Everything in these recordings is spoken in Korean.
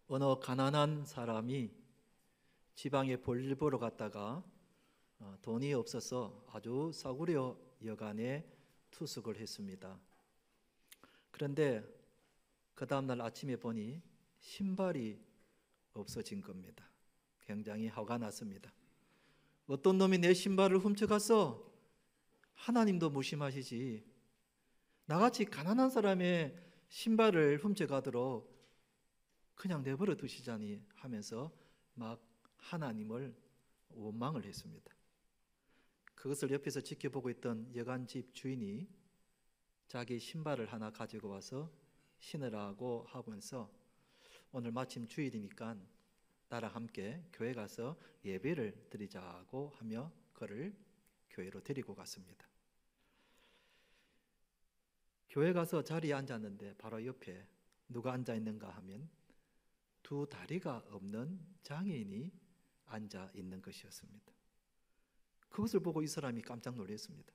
어느 가난한 사람이 지방에 볼일 보러 갔다가 돈이 없어서 아주 싸구려 여간에 투숙을 했습니다. 그런데 그 다음날 아침에 보니 신발이 없어진 겁니다. 굉장히 화가 났습니다. 어떤 놈이 내 신발을 훔쳐갔어? 하나님도 무심하시지. 나같이 가난한 사람의 신발을 훔쳐가도록 그냥 내버려 두시자니 하면서 막 하나님을 원망을 했습니다. 그것을 옆에서 지켜보고 있던 여간집 주인이 자기 신발을 하나 가지고 와서 신으라고 하면서 오늘 마침 주일이니까 나랑 함께 교회 가서 예배를 드리자고 하며 그를 교회로 데리고 갔습니다. 교회 가서 자리에 앉았는데 바로 옆에 누가 앉아 있는가 하면 두 다리가 없는 장애인이 앉아 있는 것이었습니다. 그것을 보고 이 사람이 깜짝 놀랐습니다.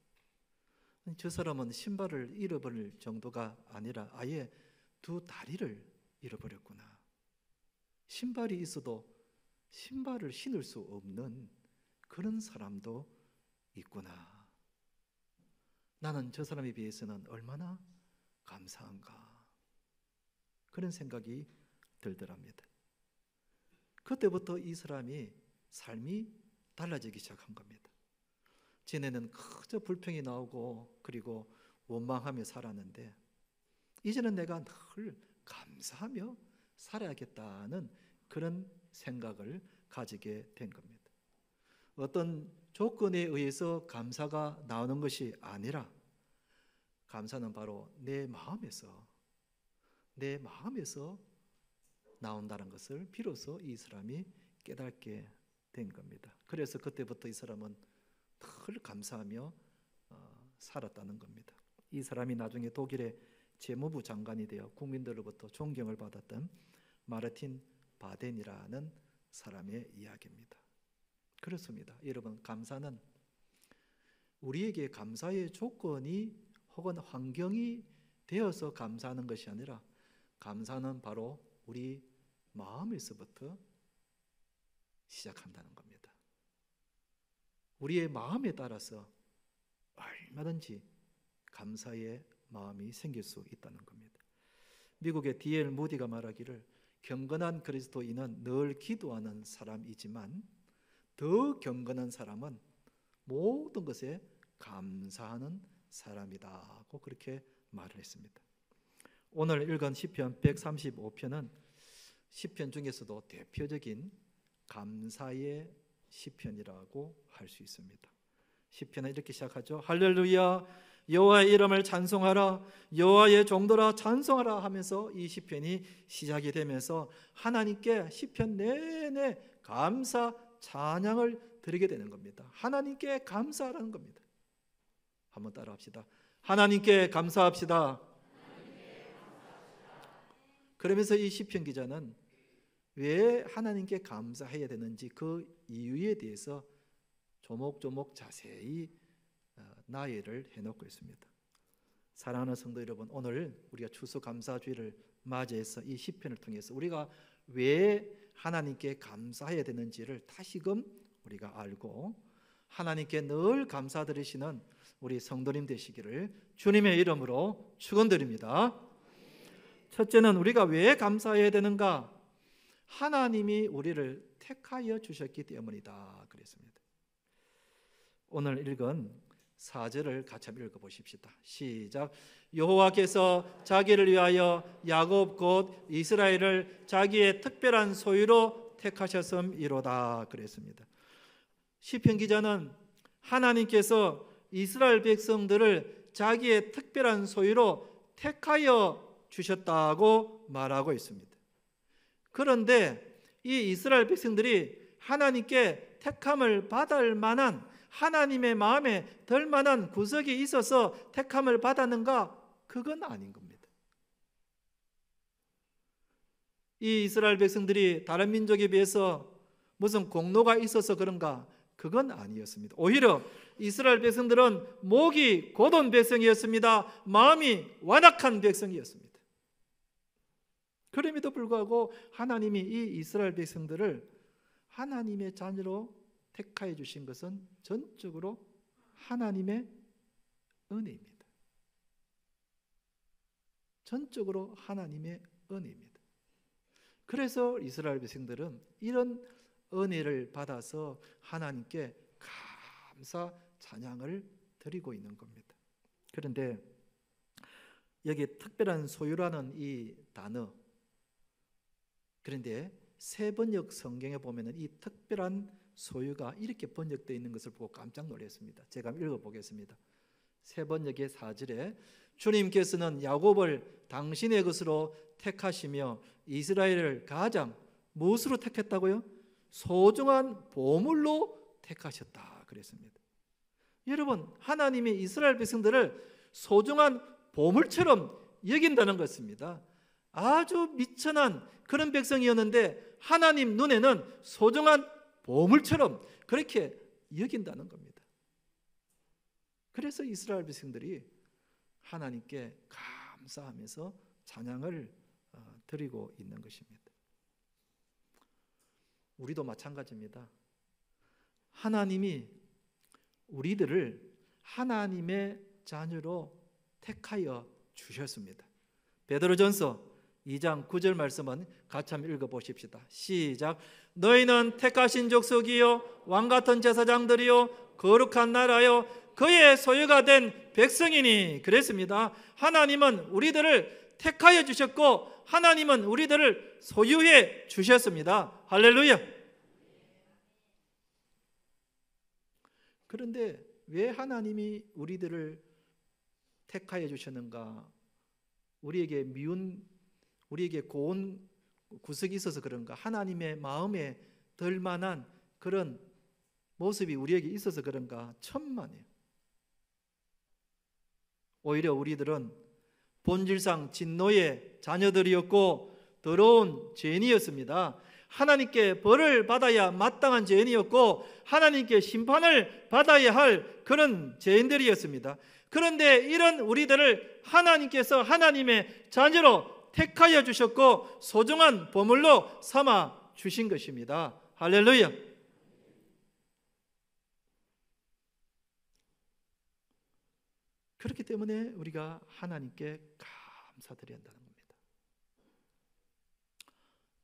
저 사람은 신발을 잃어버릴 정도가 아니라 아예 두 다리를 잃어버렸구나. 신발이 있어도 신발을 신을 수 없는 그런 사람도 있구나. 나는 저 사람에 비해서는 얼마나 감사한가. 그런 생각이 들더랍니다. 그때부터 이 사람이 삶이 달라지기 시작한 겁니다. 전에는 그저 불평이 나오고 그리고 원망하며 살았는데 이제는 내가 늘 감사하며 살아야겠다는 그런 생각을 가지게 된 겁니다. 어떤 조건에 의해서 감사가 나오는 것이 아니라 감사는 바로 내 마음에서 나온다는 것을 비로소 이 사람이 깨닫게 된 겁니다. 그래서 그때부터 이 사람은 늘 감사하며 살았다는 겁니다. 이 사람이 나중에 독일의 재무부 장관이 되어 국민들로부터 존경을 받았던 마르틴 바덴이라는 사람의 이야기입니다. 그렇습니다. 여러분, 감사는 우리에게 감사의 조건이 혹은 환경이 되어서 감사하는 것이 아니라 감사는 바로 우리 마음에서부터 시작한다는 겁니다. 우리의 마음에 따라서 얼마든지 감사의 마음이 생길 수 있다는 겁니다. 미국의 D.L. 무디가 말하기를 경건한 그리스도인은 늘 기도하는 사람이지만 더 경건한 사람은 모든 것에 감사하는 사람이다고 그렇게 말을 했습니다. 오늘 읽은 시편 135편은 시편 중에서도 대표적인 감사의 시편이라고 할 수 있습니다. 시편은 이렇게 시작하죠. 할렐루야, 여호와의 이름을 찬송하라, 여호와의 종들아 찬송하라 하면서 이 시편이 시작이 되면서 하나님께 시편 내내 감사 찬양을 드리게 되는 겁니다. 하나님께 감사하라는 겁니다. 한번 따라합시다. 하나님께 감사합시다. 그러면서 이 시편 기자는 왜 하나님께 감사해야 되는지 그 이유에 대해서 조목조목 자세히 나열을 해놓고 있습니다. 사랑하는 성도 여러분, 오늘 우리가 추수감사주의를 맞이해서 이 시편을 통해서 우리가 왜 하나님께 감사해야 되는지를 다시금 우리가 알고 하나님께 늘 감사드리시는 우리 성도님 되시기를 주님의 이름으로 축원드립니다. 첫째는 우리가 왜 감사해야 되는가? 하나님이 우리를 택하여 주셨기 때문이다 그랬습니다. 오늘 읽은 4절을 같이 한번 읽어보십시다. 시작. 여호와께서 자기를 위하여 야곱 곧 이스라엘을 자기의 특별한 소유로 택하셨음이로다 그랬습니다. 시편 기자는 하나님께서 이스라엘 백성들을 자기의 특별한 소유로 택하여 주셨다고 말하고 있습니다. 그런데 이 이스라엘 백성들이 하나님께 택함을 받을 만한 하나님의 마음에 들 만한 구석이 있어서 택함을 받았는가? 그건 아닌 겁니다. 이 이스라엘 백성들이 다른 민족에 비해서 무슨 공로가 있어서 그런가? 그건 아니었습니다. 오히려 이스라엘 백성들은 목이 곧은 백성이었습니다. 마음이 완악한 백성이었습니다. 그럼에도 불구하고 하나님이 이 이스라엘 백성들을 하나님의 자녀로 택하여 주신 것은 전적으로 하나님의 은혜입니다. 전적으로 하나님의 은혜입니다. 그래서 이스라엘 백성들은 이런 은혜를 받아서 하나님께 감사 찬양을 드리고 있는 겁니다. 그런데 여기 특별한 소유라는 이 단어, 그런데 새 번역 성경에 보면은 이 특별한 소유가 이렇게 번역되어 있는 것을 보고 깜짝 놀랐습니다. 제가 읽어보겠습니다. 새 번역의 4절에 주님께서는 야곱을 당신의 것으로 택하시며 이스라엘을 가장 무엇으로 택했다고요? 소중한 보물로 택하셨다 그랬습니다. 여러분, 하나님이 이스라엘 백성들을 소중한 보물처럼 여긴다는 것입니다. 아주 미천한 그런 백성이었는데 하나님 눈에는 소중한 보물처럼 그렇게 여긴다는 겁니다. 그래서 이스라엘 백성들이 하나님께 감사하면서 찬양을 드리고 있는 것입니다. 우리도 마찬가지입니다. 하나님이 우리들을 하나님의 자녀로 택하여 주셨습니다. 베드로전서 2장 9절 말씀은 같이 한번 읽어보십시다. 시작. 너희는 택하신 족속이요 왕같은 제사장들이요 거룩한 나라요 그의 소유가 된 백성이니 그랬습니다. 하나님은 우리들을 택하여 주셨고 하나님은 우리들을 소유해 주셨습니다. 할렐루야. 그런데 왜 하나님이 우리들을 택하여 주셨는가? 우리에게 고운 구석이 있어서 그런가? 하나님의 마음에 들 만한 그런 모습이 우리에게 있어서 그런가? 천만에요. 오히려 우리들은 본질상 진노의 자녀들이었고 더러운 죄인이었습니다. 하나님께 벌을 받아야 마땅한 죄인이었고 하나님께 심판을 받아야 할 그런 죄인들이었습니다. 그런데 이런 우리들을 하나님께서 하나님의 자녀로 택하여 주셨고 소중한 보물로 삼아 주신 것입니다. 할렐루야. 그렇기 때문에 우리가 하나님께 감사드려야 한다는 겁니다.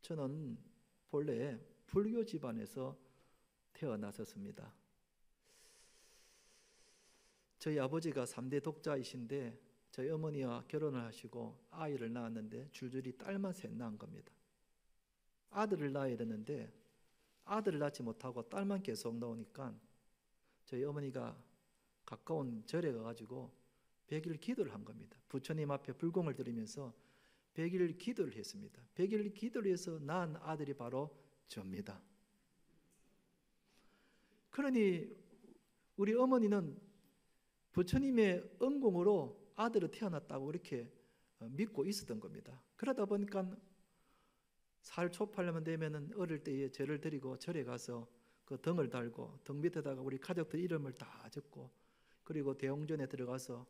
저는 본래 불교 집안에서 태어났었습니다. 저희 아버지가 3대 독자이신데 저희 어머니와 결혼을 하시고 아이를 낳았는데 줄줄이 딸만 셋 낳은 겁니다. 아들을 낳아야 되는데 아들을 낳지 못하고 딸만 계속 나오니까 저희 어머니가 가까운 절에 가가지고 100일 기도를 한 겁니다. 부처님 앞에 불공을 드리면서 100일 기도를 했습니다. 100일 기도를 해서 낳은 아들이 바로 저입니다. 그러니 우리 어머니는 부처님의 은공으로 아들이 태어났다고 이렇게 믿고 있었던 겁니다. 그러다 보니까 살 초팔려면 되면은 어릴 때에 절을 드리고 절에 가서 그 등을 달고 등 밑에다가 우리 가족들 이름을 다 적고 그리고 대웅전에 들어가서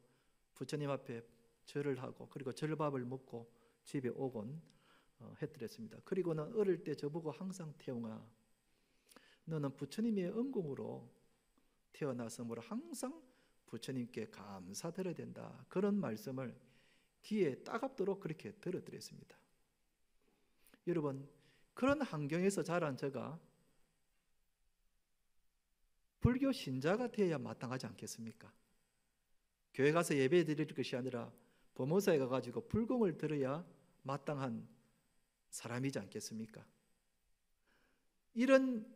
부처님 앞에 절을 하고 그리고 절밥을 먹고 집에 오곤 했더랬습니다. 그리고는 어릴 때 저보고 항상 태웅아 너는 부처님의 은공으로 태어났으므로 항상 부처님께 감사드려야 된다. 그런 말씀을 귀에 따갑도록 그렇게 들어드렸습니다. 여러분, 그런 환경에서 자란 제가 불교 신자가 되어야 마땅하지 않겠습니까? 교회 가서 예배 드릴 것이 아니라 법무사에 가가지고 불공을 들어야 마땅한 사람이지 않겠습니까? 이런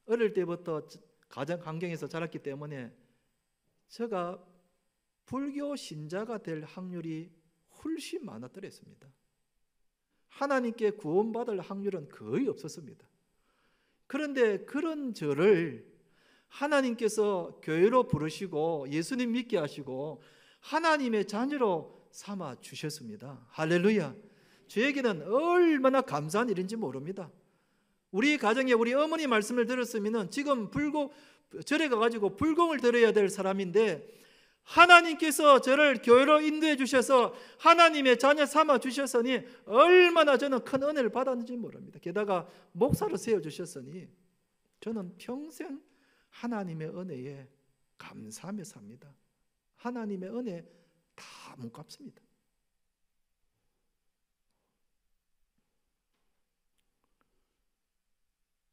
어릴 때부터 가정 환경에서 자랐기 때문에 제가 불교 신자가 될 확률이 훨씬 많았더랬습니다. 하나님께 구원받을 확률은 거의 없었습니다. 그런데 그런 저를 하나님께서 교회로 부르시고 예수님 믿게 하시고 하나님의 자녀로 삼아 주셨습니다. 할렐루야. 저에게는 얼마나 감사한 일인지 모릅니다. 우리 가정에 우리 어머니 말씀을 들었으면 지금 절에 가가지고 불공을 드려야 될 사람인데 하나님께서 저를 교회로 인도해 주셔서 하나님의 자녀 삼아 주셨으니 얼마나 저는 큰 은혜를 받았는지 모릅니다. 게다가 목사로 세워주셨으니 저는 평생 하나님의 은혜에 감사하며 삽니다. 하나님의 은혜 다 못 갚습니다.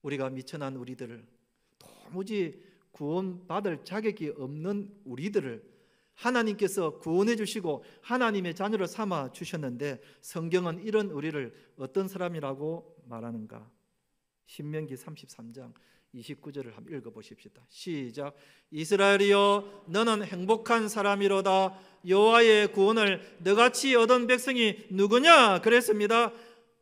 우리가 미천한 우리들을, 도무지 구원받을 자격이 없는 우리들을 하나님께서 구원해 주시고 하나님의 자녀로 삼아 주셨는데, 성경은 이런 우리를 어떤 사람이라고 말하는가? 신명기 33장 29절을 한번 읽어보십시다. 시작. 이스라엘이여 너는 행복한 사람이로다. 여호와의 구원을 너같이 얻은 백성이 누구냐? 그랬습니다.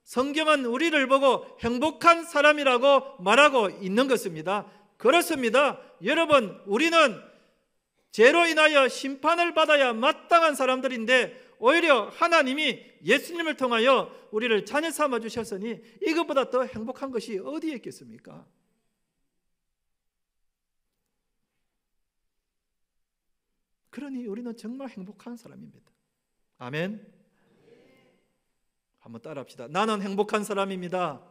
성경은 우리를 보고 행복한 사람이라고 말하고 있는 것입니다. 그렇습니다. 여러분, 우리는 죄로 인하여 심판을 받아야 마땅한 사람들인데 오히려 하나님이 예수님을 통하여 우리를 자녀 삼아 주셨으니 이것보다 더 행복한 것이 어디에 있겠습니까? 그러니 우리는 정말 행복한 사람입니다. 아멘. 한번 따라합시다. 나는 행복한 사람입니다.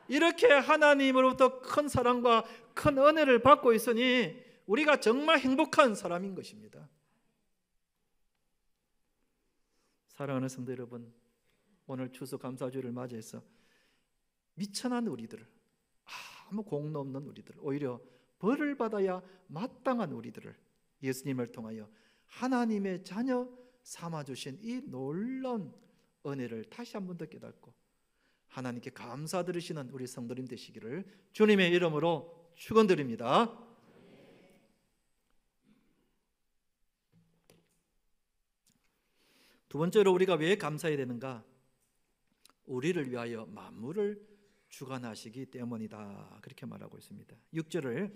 이렇게 하나님으로부터 큰 사랑과 큰 은혜를 받고 있으니 우리가 정말 행복한 사람인 것입니다. 사랑하는 성도 여러분, 오늘 추수감사주를 맞이해서 미천한 우리들, 아무 공로 없는 우리들, 오히려 벌을 받아야 마땅한 우리들을 예수님을 통하여 하나님의 자녀 삼아주신 이 놀라운 은혜를 다시 한 번 더 깨닫고 하나님께 감사드리시는 우리 성도님 되시기를 주님의 이름으로 축원드립니다. 두 번째로 우리가 왜 감사해야 되는가? 우리를 위하여 만물을 주관하시기 때문이다, 그렇게 말하고 있습니다. 6절을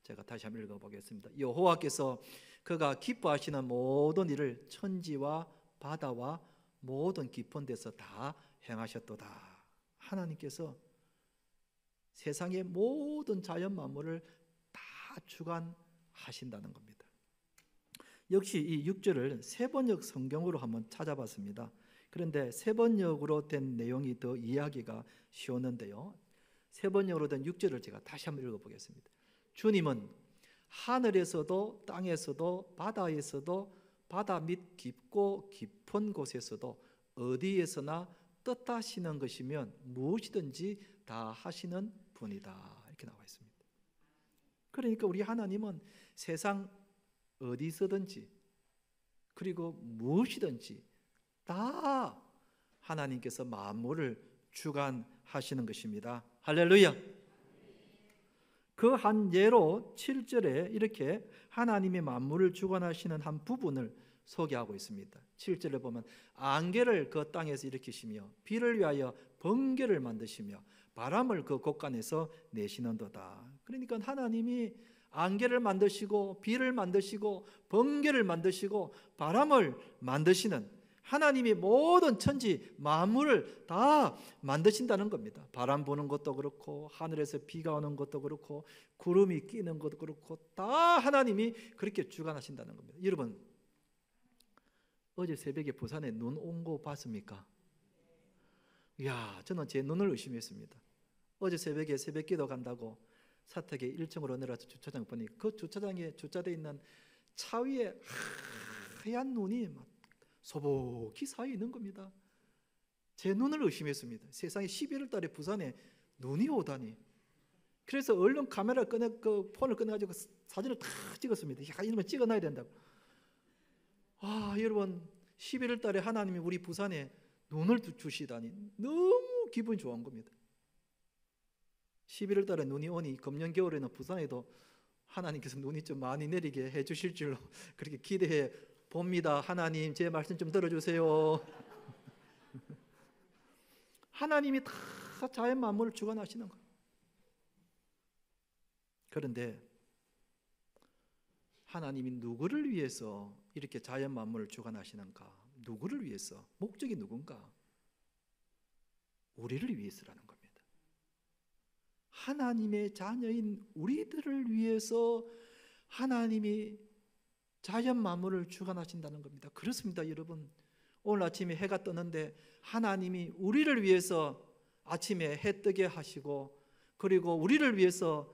제가 다시 한번 읽어보겠습니다. 여호와께서 그가 기뻐하시는 모든 일을 천지와 바다와 모든 깊은 데서 다 행하셨도다. 하나님께서 세상의 모든 자연 만물을 다 주관하신다는 겁니다. 역시 이 6절을 세번역 성경으로 한번 찾아봤습니다. 그런데 세번역으로 된 내용이 더 이해하기가 쉬웠는데요, 세번역으로 된 6절을 제가 다시 한번 읽어보겠습니다. 주님은 하늘에서도 땅에서도 바다에서도 바다 밑 깊고 깊은 곳에서도 어디에서나 뜻하시는 것이면 무엇이든지 다 하시는 분이다, 이렇게 나와 있습니다. 그러니까 우리 하나님은 세상 어디서든지 그리고 무엇이든지 다 하나님께서 만물을 주관하시는 것입니다. 할렐루야. 그 한 예로 7절에 이렇게 하나님의 만물을 주관하시는 한 부분을 소개하고 있습니다. 7절에 보면 안개를 그 땅에서 일으키시며 비를 위하여 번개를 만드시며 바람을 그 곳간에서 내시는도다. 그러니까 하나님이 안개를 만드시고 비를 만드시고 번개를 만드시고 바람을 만드시는, 하나님이 모든 천지 만물을 다 만드신다는 겁니다. 바람 부는 것도 그렇고 하늘에서 비가 오는 것도 그렇고 구름이 끼는 것도 그렇고 다 하나님이 그렇게 주관하신다는 겁니다. 여러분, 어제 새벽에 부산에 눈 온 거 봤습니까? 이야, 저는 제 눈을 의심했습니다. 어제 새벽에 새벽기도 간다고 사택에 1층으로 내려서 주차장 보니 그 주차장에 주차되어 있는 차 위에 하얀 눈이 막 소복히 쌓여 있는 겁니다. 제 눈을 의심했습니다. 세상에 11월 달에 부산에 눈이 오다니. 그래서 얼른 카메라를 꺼내, 그 폰을 꺼내가지고 사진을 다 찍었습니다. 야, 이러면 찍어놔야 된다고. 여러분, 11월 달에 하나님이 우리 부산에 눈을 주시다니 너무 기분이 좋은 겁니다. 11월 달에 눈이 오니 금년 겨울에는 부산에도 하나님께서 눈이 좀 많이 내리게 해주실 줄로 그렇게 기대해 봅니다. 하나님, 제 말씀 좀 들어주세요. 하나님이 다 자연 만물을 주관하시는 거예요. 그런데 하나님이 누구를 위해서 이렇게 자연 만물을 주관하시는가? 누구를 위해서? 목적이 누군가? 우리를 위해서라는 겁니다. 하나님의 자녀인 우리들을 위해서 하나님이 자연 만물을 주관하신다는 겁니다. 그렇습니다, 여러분. 오늘 아침에 해가 뜨는데 하나님이 우리를 위해서 아침에 해 뜨게 하시고, 그리고 우리를 위해서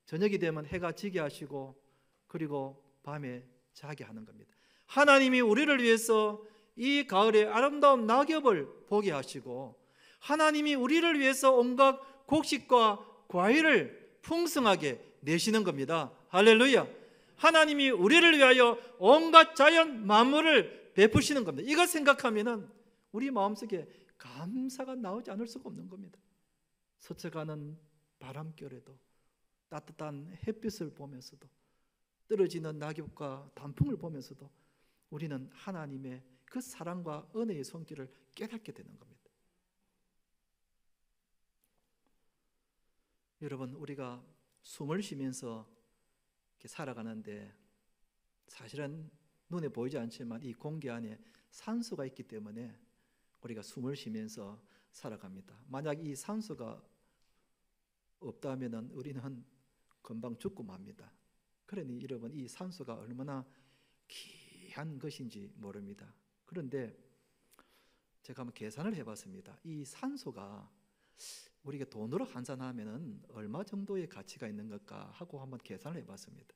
저녁이 되면 해가 지게 하시고, 그리고 밤에 자게 하는 겁니다. 하나님이 우리를 위해서 이 가을에 아름다운 낙엽을 보게 하시고, 하나님이 우리를 위해서 온갖 곡식과 과일을 풍성하게 내시는 겁니다. 할렐루야. 하나님이 우리를 위하여 온갖 자연 만물을 베푸시는 겁니다. 이거 생각하면은 우리 마음속에 감사가 나오지 않을 수가 없는 겁니다. 스쳐가는 바람결에도, 따뜻한 햇빛을 보면서도, 떨어지는 낙엽과 단풍을 보면서도 우리는 하나님의 그 사랑과 은혜의 손길을 깨닫게 되는 겁니다. 여러분, 우리가 숨을 쉬면서 이렇게 살아가는데 사실은 눈에 보이지 않지만 이 공기 안에 산소가 있기 때문에 우리가 숨을 쉬면서 살아갑니다. 만약 이 산소가 없다면 우리는 금방 죽고 맙니다. 그러니 여러분, 이 산소가 얼마나 귀한 것인지 모릅니다. 그런데 제가 한번 계산을 해봤습니다. 이 산소가 우리가 돈으로 환산하면 얼마 정도의 가치가 있는 걸까 하고 한번 계산을 해봤습니다.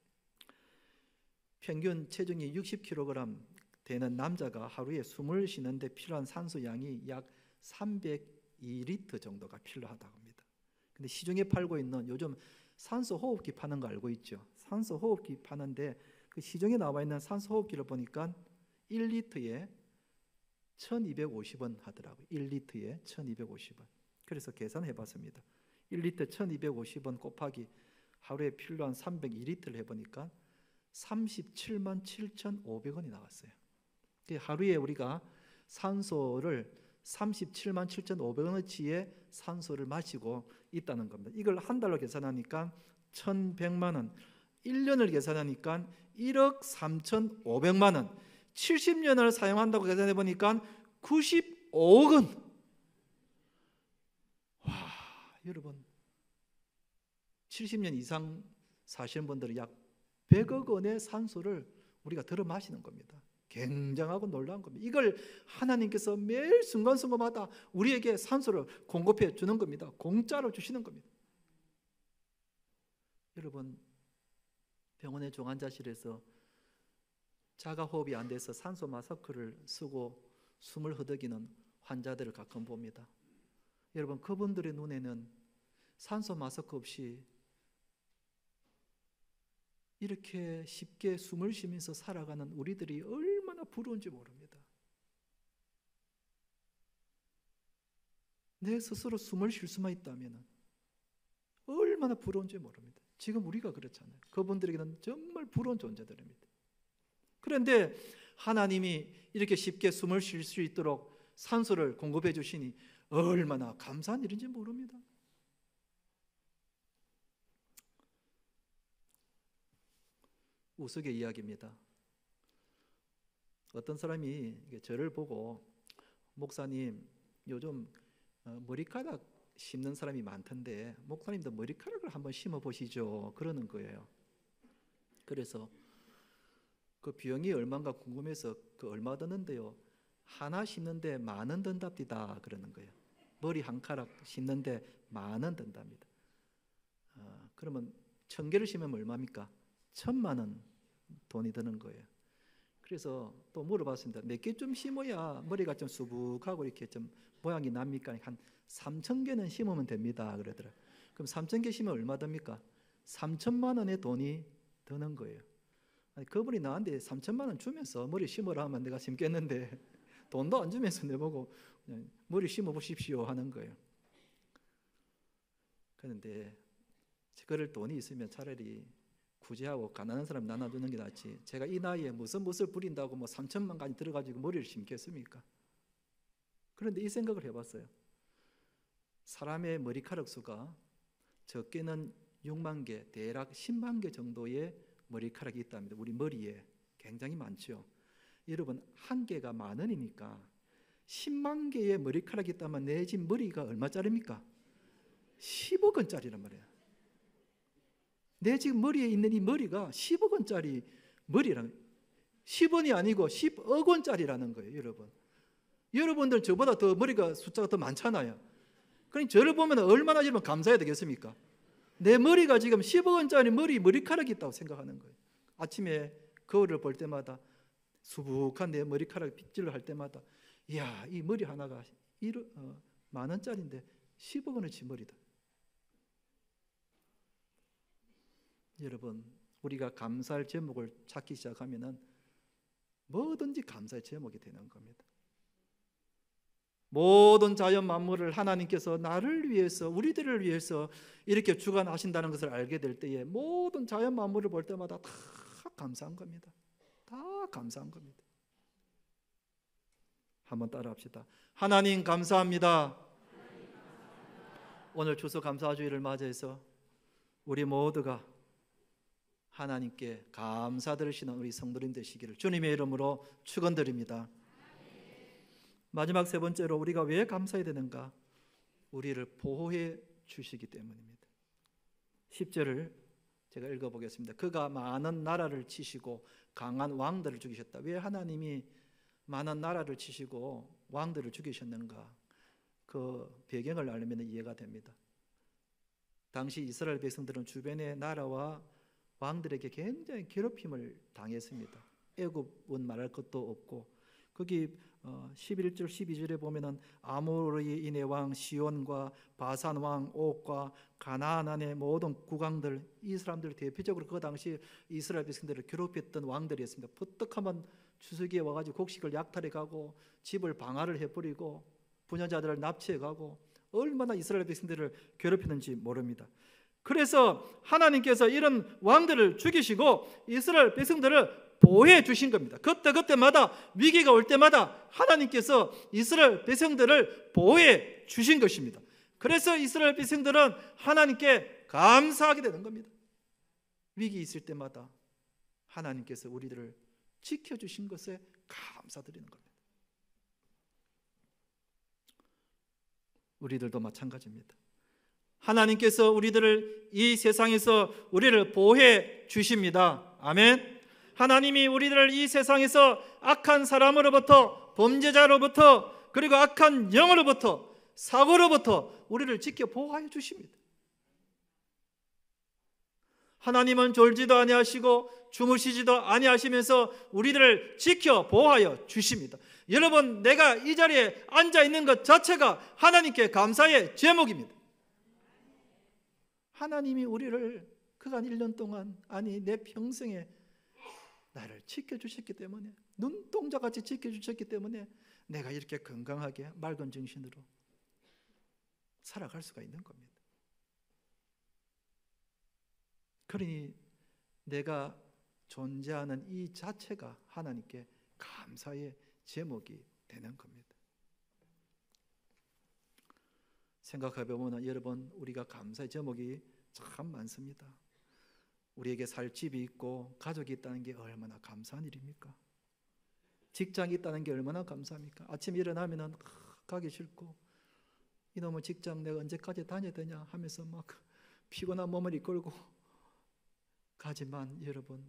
평균 체중이 60kg 되는 남자가 하루에 숨을 쉬는데 필요한 산소 양이 약 302리터 정도가 필요하다고 합니다. 근데 시중에 팔고 있는, 요즘 산소 호흡기 파는 거 알고 있죠? 산소 호흡기 파는데 그 시중에 나와 있는 산소 호흡기를 보니까 1리터에 1250원 하더라고요. 1리터에 1250원. 그래서 계산해 봤습니다. 1리터 1250원 곱하기 하루에 필요한 302리터를 해보니까 37만 7,500원이 나왔어요. 하루에 우리가 산소를 37만 7,500원어치의 산소를 마시고 있다는 겁니다. 이걸 한 달로 계산하니까 1,100만 원, 1년을 계산하니까 1억 3,500만 원, 70년을 사용한다고 계산해 보니까 95억 원. 와, 여러분, 70년 이상 사시는 분들은 약 100억 원의 산소를 우리가 들어 마시는 겁니다. 굉장하고 놀라운 겁니다. 이걸 하나님께서 매일 순간순간마다 우리에게 산소를 공급해 주는 겁니다. 공짜로 주시는 겁니다. 여러분, 병원의 중환자실에서 자가호흡이 안 돼서 산소 마스크를 쓰고 숨을 허덕이는 환자들을 가끔 봅니다. 여러분, 그분들의 눈에는 산소 마스크 없이 이렇게 쉽게 숨을 쉬면서 살아가는 우리들이 얼마나 부러운지 모릅니다. 내 스스로 숨을 쉴 수만 있다면 얼마나 부러운지 모릅니다. 지금 우리가 그렇잖아요. 그분들에게는 정말 부러운 존재들입니다. 그런데 하나님이 이렇게 쉽게 숨을 쉴 수 있도록 산소를 공급해 주시니 얼마나 감사한 일인지 모릅니다. 우스개 이야기입니다. 어떤 사람이 저를 보고, 목사님, 요즘 머리카락 심는 사람이 많던데 목사님도 머리카락을 한번 심어 보시죠, 그러는 거예요. 그래서 그 비용이 얼마인가 궁금해서 그 얼마 드는데요, 하나 심는데 10,000원 든답디다 그러는 거예요. 머리 한 가락 심는데 10,000원 든답니다. 그러면 1,000개를 심으면 얼마입니까? 1,000,000원 돈이 드는 거예요. 그래서 또 물어봤습니다. 몇 개쯤 심어야 머리가 좀 수북하고 이렇게 좀 모양이 납니까? 한 3,000개는 심으면 됩니다 그러더라고요. 그럼 3,000개 심으면 얼마 듭니까? 3,000만 원의 돈이 드는 거예요. 아니, 그분이 나한테 3,000만 원 주면서 머리 심으라 하면 내가 심겠는데 돈도 안 주면서 내보고 그냥 머리 심어 보십시오 하는 거예요. 그런데 그럴 돈이 있으면 차라리 구제하고 가난한 사람 나눠주는 게 낫지, 제가 이 나이에 무슨 무엇을 부린다고 뭐 3,000만 가지 들어가지고 머리를 심겠습니까? 그런데 이 생각을 해봤어요. 사람의 머리카락 수가 적게는 6만 개, 대략 10만 개 정도의 머리카락이 있답니다. 우리 머리에 굉장히 많죠. 여러분, 한 개가 10,000원이니까 10만 개의 머리카락이 있다면 내 집 머리가 얼마짜리입니까? 10억 원짜리란 말이에요. 내 지금 머리에 있는 이 머리가 10억 원짜리 머리라는, 10원이 아니고 10억 원짜리라는 거예요, 여러분. 여러분들 저보다 더 머리가 숫자가 더 많잖아요. 그러니 저를 보면 얼마나 여러분 감사해야 되겠습니까? 내 머리가 지금 10억 원짜리 머리카락이 있다고 생각하는 거예요. 아침에 거울을 볼 때마다 수북한 내 머리카락 빗질을 할 때마다 이야, 이 머리 하나가 10,000,000원짜리인데 10억 원어치 머리다. 여러분, 우리가 감사할 제목을 찾기 시작하면은 뭐든지 감사의 제목이 되는 겁니다. 모든 자연 만물을 하나님께서 나를 위해서, 우리들을 위해서 이렇게 주관하신다는 것을 알게 될 때에 모든 자연 만물을 볼 때마다 다 감사한 겁니다. 다 감사한 겁니다. 한번 따라합시다. 하나님 감사합니다. 오늘 추수감사주일을 맞이해서 우리 모두가 하나님께 감사드리시는 우리 성도님 되시기를 주님의 이름으로 축원드립니다. 마지막 세 번째로 우리가 왜 감사해야 되는가? 우리를 보호해 주시기 때문입니다. 10절을 제가 읽어보겠습니다. 그가 많은 나라를 치시고 강한 왕들을 죽이셨다. 왜 하나님이 많은 나라를 치시고 왕들을 죽이셨는가? 그 배경을 알면 이해가 됩니다. 당시 이스라엘 백성들은 주변의 나라와 왕들에게 굉장히 괴롭힘을 당했습니다. 애굽은 말할 것도 없고, 거기 11절 12절에 보면은 아모리인의 왕 시온과 바산 왕 옥과 가나안 안의 모든 국왕들, 이 사람들 대표적으로 그 당시 이스라엘 백성들을 괴롭혔던 왕들이었습니다. 부떡하면 추수기에 와가지고 곡식을 약탈해 가고 집을 방화를 해버리고 부녀자들을 납치해 가고 얼마나 이스라엘 백성들을 괴롭히는지 모릅니다. 그래서 하나님께서 이런 왕들을 죽이시고 이스라엘 백성들을 보호해 주신 겁니다. 그때마다 위기가 올 때마다 하나님께서 이스라엘 백성들을 보호해 주신 것입니다. 그래서 이스라엘 백성들은 하나님께 감사하게 되는 겁니다. 위기 있을 때마다 하나님께서 우리들을 지켜주신 것에 감사드리는 겁니다. 우리들도 마찬가지입니다. 하나님께서 우리들을 이 세상에서 우리를 보호해 주십니다. 아멘. 하나님이 우리들을 이 세상에서 악한 사람으로부터, 범죄자로부터, 그리고 악한 영으로부터, 사고로부터 우리를 지켜 보호하여 주십니다. 하나님은 졸지도 아니하시고 주무시지도 아니하시면서 우리들을 지켜 보호하여 주십니다. 여러분, 내가 이 자리에 앉아 있는 것 자체가 하나님께 감사의 제목입니다. 하나님이 우리를 그간 1년 동안, 아니 내 평생에 나를 지켜주셨기 때문에, 눈동자같이 지켜주셨기 때문에 내가 이렇게 건강하게 맑은 정신으로 살아갈 수가 있는 겁니다. 그러니 내가 존재하는 이 자체가 하나님께 감사의 제목이 되는 겁니다. 생각해보면 여러분, 우리가 감사의 제목이 참 많습니다. 우리에게 살 집이 있고 가족이 있다는 게 얼마나 감사한 일입니까? 직장이 있다는 게 얼마나 감사합니까? 아침에 일어나면 가기 싫고 이놈의 직장 내가 언제까지 다녀야 되냐 하면서 막 피곤한 몸을 이끌고 가지만 여러분,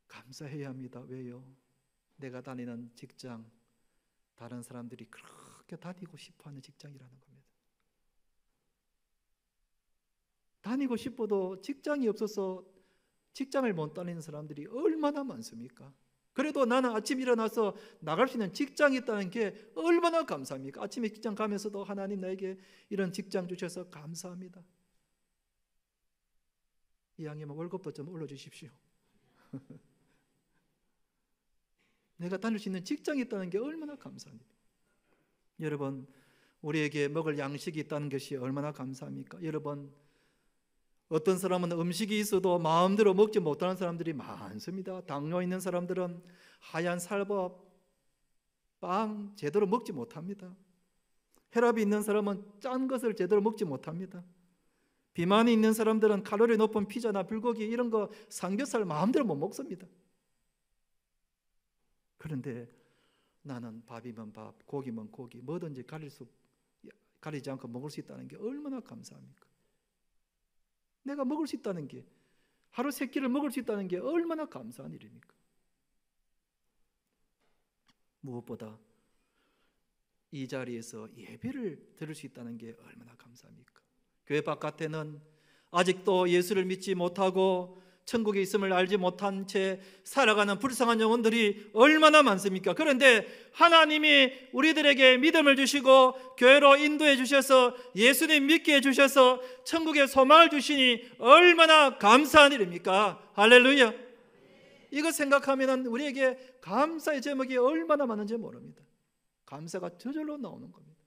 감사해야 합니다. 왜요? 내가 다니는 직장, 다른 사람들이 그렇게 다니고 싶어하는 직장이라는 겁니다. 다니고 싶어도 직장이 없어서 직장을 못 다니는 사람들이 얼마나 많습니까? 그래도 나는 아침 일어나서 나갈 수 있는 직장이 있다는 게 얼마나 감사합니까? 아침에 직장 가면서도 하나님 나에게 이런 직장 주셔서 감사합니다. 이왕이면 월급도 좀 올려주십시오. 내가 다닐 수 있는 직장이 있다는 게 얼마나 감사합니다. 여러분, 우리에게 먹을 양식이 있다는 것이 얼마나 감사합니까? 여러분, 어떤 사람은 음식이 있어도 마음대로 먹지 못하는 사람들이 많습니다. 당뇨 있는 사람들은 하얀 쌀밥, 빵 제대로 먹지 못합니다. 혈압이 있는 사람은 짠 것을 제대로 먹지 못합니다. 비만이 있는 사람들은 칼로리 높은 피자나 불고기 이런 거, 삼겹살 마음대로 못 먹습니다. 그런데 나는 밥이면 밥, 고기면 고기, 뭐든지 가리지 않고 먹을 수 있다는 게 얼마나 감사합니까? 내가 먹을 수 있다는 게, 하루 3끼를 먹을 수 있다는 게 얼마나 감사한 일입니까? 무엇보다 이 자리에서 예배를 드릴 수 있다는 게 얼마나 감사합니까? 교회 바깥에는 아직도 예수를 믿지 못하고 천국에 있음을 알지 못한 채 살아가는 불쌍한 영혼들이 얼마나 많습니까? 그런데 하나님이 우리들에게 믿음을 주시고 교회로 인도해 주셔서 예수님 믿게 해주셔서 천국의 소망을 주시니 얼마나 감사한 일입니까? 할렐루야. 이거 생각하면 우리에게 감사의 제목이 얼마나 많은지 모릅니다. 감사가 저절로 나오는 겁니다.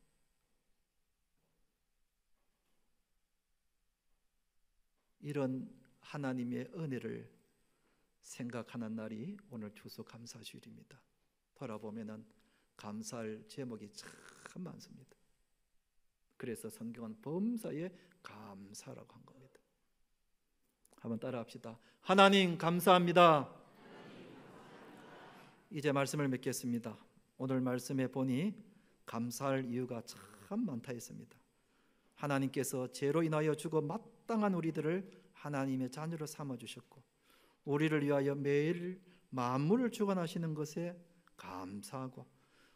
이런 하나님의 은혜를 생각하는 날이 오늘 추수감사주일입니다. 돌아보면 감사할 제목이 참 많습니다. 그래서 성경은 범사에 감사라고 한 겁니다. 한번 따라합시다. 하나님 감사합니다. 이제 말씀을 맺겠습니다. 오늘 말씀에 보니 감사할 이유가 참 많다 했습니다. 하나님께서 죄로 인하여 죽어 마땅한 우리들을 하나님의 자녀로 삼아주셨고 우리를 위하여 매일 만물을 주관하시는 것에 감사하고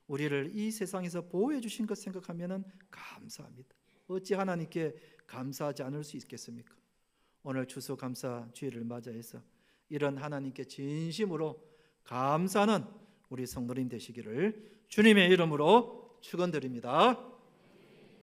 우리를 이 세상에서 보호해 주신 것 생각하면 감사합니다. 어찌 하나님께 감사하지 않을 수 있겠습니까? 오늘 추수감사 주일을 맞이해서 이런 하나님께 진심으로 감사하는 우리 성도님 되시기를 주님의 이름으로 축원드립니다.